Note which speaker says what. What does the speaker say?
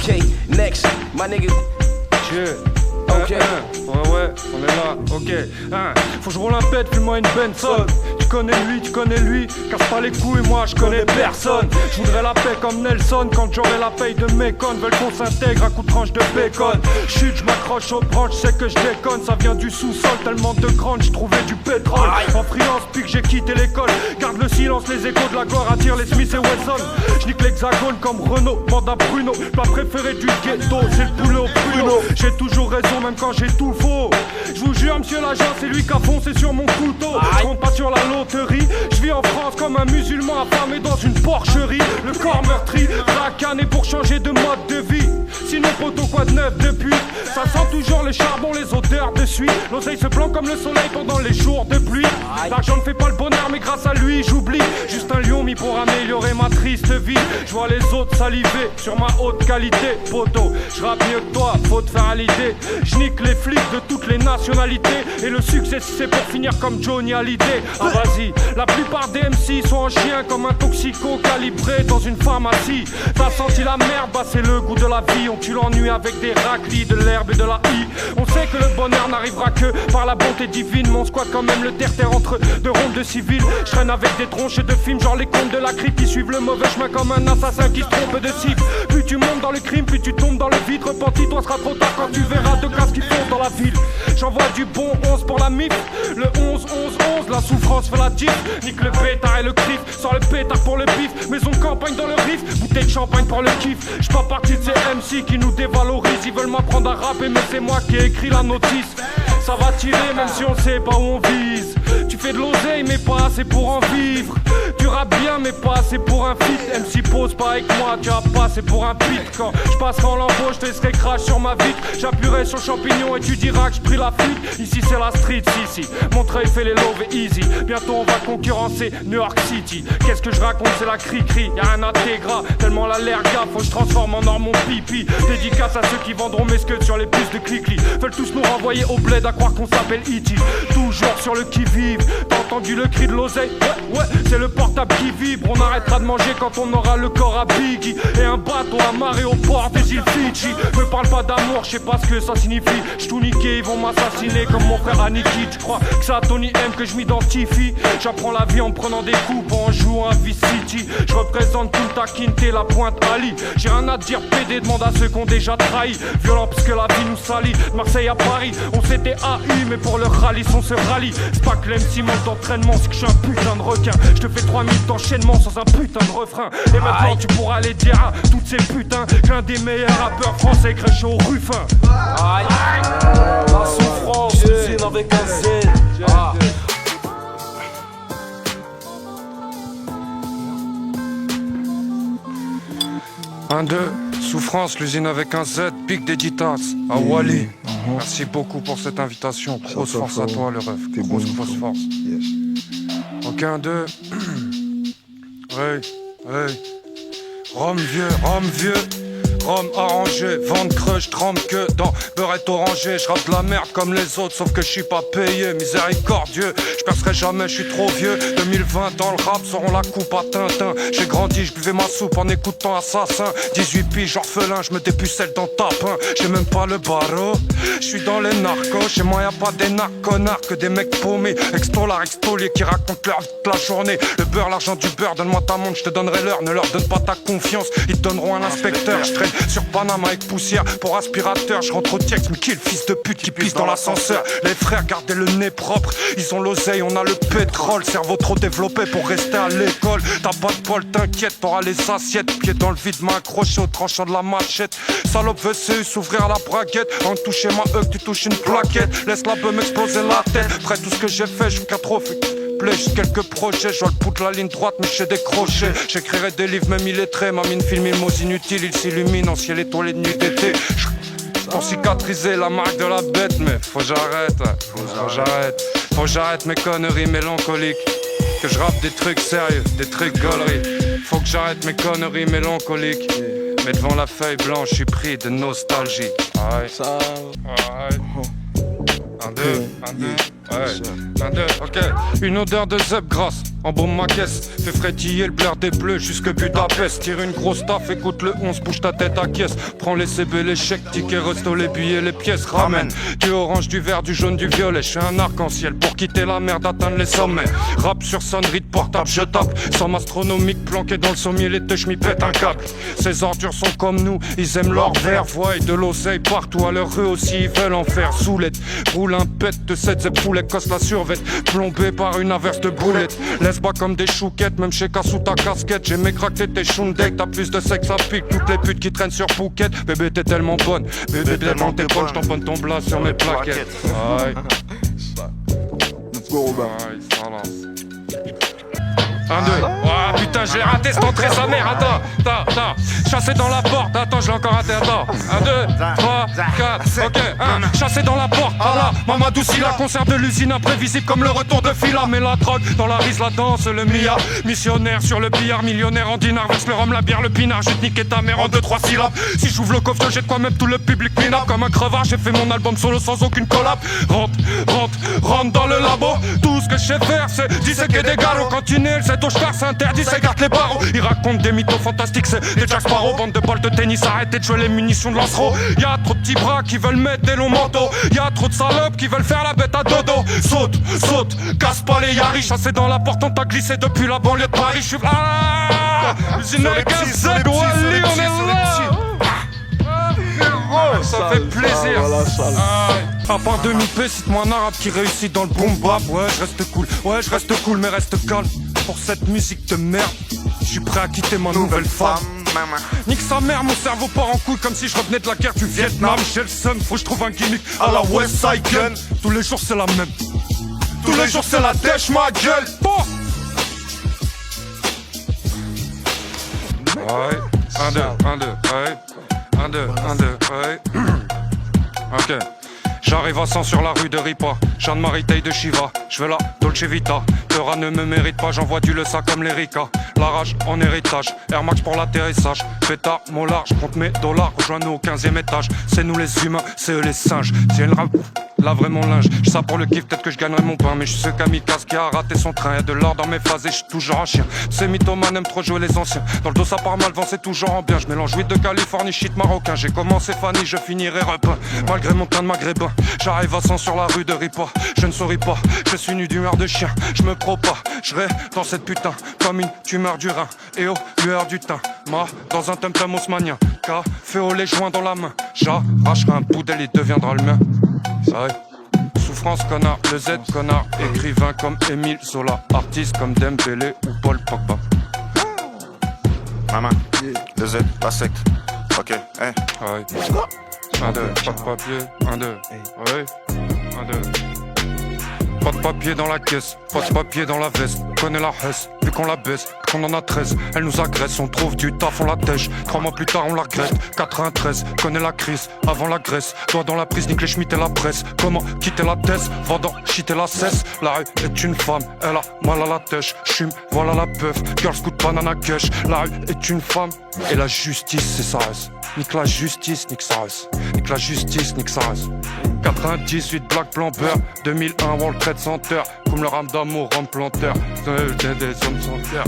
Speaker 1: Ok, next, my nigga.
Speaker 2: Yeah.
Speaker 1: Ok.
Speaker 2: Ouais, on est là, ok. Faut que je roule un pet, fume-moi une Benson. Tu connais lui, casse pas les couilles, moi je connais personne. Je voudrais la paix comme Nelson quand j'aurai la paye de mes connes. Veulent qu'on s'intègre à coup de tranche de bacon. Chute, je m'accroche aux branches, je sais que je déconne. Ça vient du sous-sol, tellement de grandes, je trouvais du pétrole. En freelance, puis que j'ai quitté l'école. Garde le silence, les échos de la gloire attirent les Smith et Wesson. Je nique l'hexagone comme Renault, demande à Bruno. Pas préféré du ghetto, c'est le poulet au pruneau. J'ai toujours raison, même quand j'ai tout faux. Je vous jure, monsieur l'agent, c'est lui qui a foncé sur mon couteau. Je compte pas sur la loterie. Je vis en France comme un musulman affamé dans une porcherie. Le corps meurtri, racané pour changer de mode de vie. Sinon, poteau, quoi de neuf depuis? Ça sent toujours le charbon, les odeurs de suie. L'oseille se plante comme le soleil pendant les jours de pluie. L'argent ne fait pas le bonheur, mais grâce à lui, j'oublie. Juste un lion mis pour améliorer ma triste vie. Je vois les autres saliver sur ma haute qualité. Poteau, je rappe mieux que toi, faut te faire à l'idée. Je nique les flics de toutes les nationalités. Et le succès, c'est pour finir comme Johnny Hallyday. Ah vas-y, la plupart des MC sont en chien comme un toxico calibré dans une pharmacie. T'as senti la merde, bah c'est le goût de la vie. On tue l'ennui avec des raclis, de l'herbe et de la i. On sait que le bonheur n'arrivera que par la bonté divine. Mon squat quand même le terre-terre entre deux rondes de civils. Je traîne avec des tronches de films genre les contes de la crypte qui suivent le mauvais chemin comme un assassin qui se trompe de cible. Plus tu montes dans le crime, plus tu tombes dans le vide. Repentis-toi, sera trop tard quand tu verras deux casques qui font dans la ville. J'envoie du bon 11 pour la MIF. Le 11-11-11, la souffrance fait la diff. Nique le pétard et le crif, sors le pétard pour le bif. Maison de campagne dans le riff, bouteille de champagne pour le kiff. J'suis pas partie de ces MC qui nous dévalorisent. Ils veulent m'apprendre à rapper mais c'est moi qui ai écrit la notice. Ça va tirer même si on sait pas où on vise. Tu fais de l'oseille mais pas assez pour en vivre. Tu rappes bien mais pas assez pour un feat. MC pose pas avec moi, tu as pas assez pour un beat. Quand je passerai en lambeau, je te laisserai crash sur ma vitre. J'appuierai sur champignon et tu diras que je pris la fuite. Ici c'est la street, si Montreuil fait les love et easy. Bientôt on va concurrencer New York City. Qu'est-ce que je raconte, c'est la cri-cri. Y'a un intégrat, tellement la l'air gaffe. Faut que je transforme en or mon pipi. Dédicace à ceux qui vendront mes scuds sur les puces de Clickly. Veulent tous nous renvoyer au bled à croire qu'on s'appelle E.T. Toujours sur le qui-vive. T'as entendu le cri de l'oseille? Ouais, c'est le portable qui vibre. On arrêtera de manger quand on aura le corps à Biggie. Et un bateau amarré au port des îles Fidji. Me parle pas d'amour, je sais pas ce que ça signifie. J'suis tout niqué, ils vont m'assassiner comme mon frère Aniki. Tu crois que c'est à Tony M que je m'identifie? J'apprends la vie en prenant des coups, en jouant à Vice City. Je représente Punta Kinte, la pointe Ali. J'ai rien à te dire, PD, demande à ceux qui ont déjà trahi. Violent parce que la vie nous salit. De Marseille à Paris, on s'était AI, mais pour le rallye, on se rallie. C'est pas que l'MC manque d'entraînement, c'est que je suis un putain de requin. Je te fais 3 minutes d'enchaînement sans un putain de refrain. Et maintenant tu pourras les dire à toutes ces putains qu'un des meilleurs rappeurs français crèche au Ruffin.
Speaker 3: Aïe, la souffrance, usine avec un Z.
Speaker 2: Un, deux, souffrance, l'usine avec un Z, pic dédicace à Wally. Merci beaucoup pour cette invitation. Grosse force à toi, le ref. Grosse force. Ok, un, deux. Ouais. Rome vieux. Rhum arrangé, vente crush, trempe que dans beurrette orangée. Je rappe de la merde comme les autres, sauf que je suis pas payé. Miséricordieux, je percerai jamais, je suis trop vieux. 2020 dans le rap, seront la coupe à Tintin. J'ai grandi, je buvais ma soupe en écoutant Assassin. 18 piges, orphelin, je me dépucelle dans tapin. J'ai même pas le barreau, je suis dans les narcos. Chez moi y'a pas des narconards, que des mecs paumés. Extolards, extoliers qui racontent leur vie toute la journée. Le beurre, l'argent du beurre, donne-moi ta montre, je te donnerai l'heure. Ne leur donne pas ta confiance, ils te donneront un inspecteur. Je traîne sur Panama avec poussière pour aspirateur. Je rentre au Tiex, mais qui est le fils de pute qui pisse dans l'ascenseur? Les frères, gardez le nez propre. Ils ont l'oseille, on a le pétrole. Cerveau trop développé pour rester à l'école. T'as pas de bol, t'inquiète, t'auras les assiettes. Pieds dans le vide, main accrochée au tranchant de la machette. Salope VCU, s'ouvrir la braguette. En toucher ma tu touches une plaquette. Laisse la beuh m'exploser la tête. Après tout ce que j'ai fait, je fais qu'un trophée. J'ai quelques projets, je vois le poutre la ligne droite mais j'ai des crochets. J'écrirai des livres même illettrés, ma mine filme les mots inutiles, il s'illumine en ciel étoilé de nuit d'été. Pour cicatriser la marque de la bête, mais faut que j'arrête mes conneries mélancoliques. Que je rappe des trucs sérieux, des trucs gauleries. Faut que j'arrête mes conneries mélancoliques. Mais devant la feuille blanche, je suis pris de nostalgie. Un, deux, ok. Une odeur de zeb grasse Embaume ma caisse, fais frétiller le blaire des bleus jusque Budapest. Tire une grosse taf, écoute le 11, bouge ta tête à caisse. Prends les CB, les chèques, tickets, resto, les billets, les pièces. Ramène du orange, du vert, du jaune, du violet. Je suis un arc-en-ciel pour quitter la mer, atteindre les sommets. Rap sur sonnerie de portable, je tape. Somme astronomique planqué dans le sommier, les teuches m'y pètent un câble. Ces ordures sont comme nous, ils aiment leur verre. Voient de l'oseille partout, à leur eux aussi ils veulent en faire. Soulette, roule un pet de 7 épaules, cosse la survette. Plombé par une averse de boulettes. Laisse bas comme des chouquettes, même chez sous ta casquette. J'ai mes craquetés, tes shundek, t'as plus de sexe à pique. Toutes les putes qui traînent sur Phuket. Bébé t'es tellement bonne, bébé tellement t'es bonne, j'tamponne ton blas sur mes plaquettes. Aïe.
Speaker 4: Let's go, man.
Speaker 2: Aïe, ça lance. 1, 2, ah putain j'ai raté cette entrée sa mère, attends, chassé dans la porte, attends je l'ai encore raté, attends, 1, 2, 3, 4, ok, 1, chassé dans la porte, voilà, Mamadou Sylla, concert de l'usine imprévisible comme le retour de Fila, mais la drogue, dans la rise, la danse, le mia, missionnaire sur le billard, millionnaire en dinar, verse le rhum, la bière, le pinard, j'ai niqué ta mère en 2-3 syllabes, si j'ouvre le coffre, j'ai de quoi même tout le public minable, comme un crevard, j'ai fait mon album solo sans aucune collab, rentre dans le labo, tout ce que je sais faire c'est disséquer des galops, quand tu nais, c'est au cheval, c'est interdit, c'est garde les barreaux. Ils racontent des mythos fantastiques, c'est des Jack Sparrow. Bande de balles de tennis, arrêtez de jouer les munitions de lancereau. Y'a trop de petits bras qui veulent mettre des longs manteaux. Y'a trop de salopes qui veulent faire la bête à dodo. Saute, casse pas les yaris. Chassé dans la porte, on t'a glissé depuis la banlieue de Paris. J'suis usine avec un Z, Wally, on est là. Ça fait plaisir. À part demi-paix, cite-moi un arabe qui réussit dans le boom bap. Ouais, je reste cool, mais reste calme. Pour cette musique de merde, je suis prêt à quitter ma nouvelle femme. Nique sa mère, mon cerveau part en couille comme si je revenais de la guerre du Vietnam. J'ai le seum, faut que je trouve un gimmick à la West Side Gun. Tous les jours c'est la même, tous les jours c'est la dèche, ma gueule. Bon. Ouais, 1, 2, ouais. 1, 2, ouais. Ok. J'arrive à 100 sur la rue de Ripa, Jeanne Maritaille de Shiva, je veux la Dolce Vita. Peura ne me mérite pas, j'envoie du leça comme l'Erika. La rage en héritage, Air Max pour l'atterrissage. Pétard, mollard, je compte mes dollars, rejoins-nous au 15e étage. C'est nous les humains, c'est eux les singes. Tiens le rap, laverai mon linge. Je ça pour le kiff, peut-être que je gagnerai mon pain. Mais je suis ce kamikaze qui a raté son train. Y'a de l'or dans mes phases et je suis toujours un chien. Ces mythomanes aiment trop jouer les anciens. Dans le dos ça part mal, vent c'est toujours en bien. Je mélange weed de Californie, shit marocain. J'ai commencé Fanny, je finirai repeint. Malgré mon teint de maghrébin, j'arrive à 100 sur la rue de Ripa. Je ne souris pas, je suis nu d'humeur de chien. Je me crois pas, je rêve dans cette putain comme une tumeur du rein. Et oh, lueur du teint, dans un tum-tum haussmanien. Café au lait joint dans la main. J'arracherai un bout d'elle, il deviendra le mien. Ouais. Souffrance connard, le Z connard. Écrivain comme Émile Zola. Artiste comme Dembélé ou Paul Pogba.
Speaker 5: Maman, le Z, la secte. Ok, hey.
Speaker 2: Ouais. 1, 2, pas de papier. 1, 2, ouais. 1, 2. Pas de papier dans la caisse, pas de papier dans la veste. Connais la hesse, vu qu'on la baisse, qu'on en a 13. Elle nous agresse, on trouve du taf, on la tèche. 3 mois plus tard, on la regrette. 93, connais la crise, avant la Grèce. Doigt dans la prise, nique les schmitt et la presse. Comment quitter la thèse, vendant, shit et la cesse. La rue est une femme, elle a mal à la tèche. Chume, voilà la peuf, girl scout banana cash. La rue est une femme, et la justice, c'est sa race. Nique la justice, nique sa race. Nique la justice, nique sa race. 98 Black Plumber, 2001 World Trade Center, comme le rame d'amour, rame planteur, des hommes sans terre.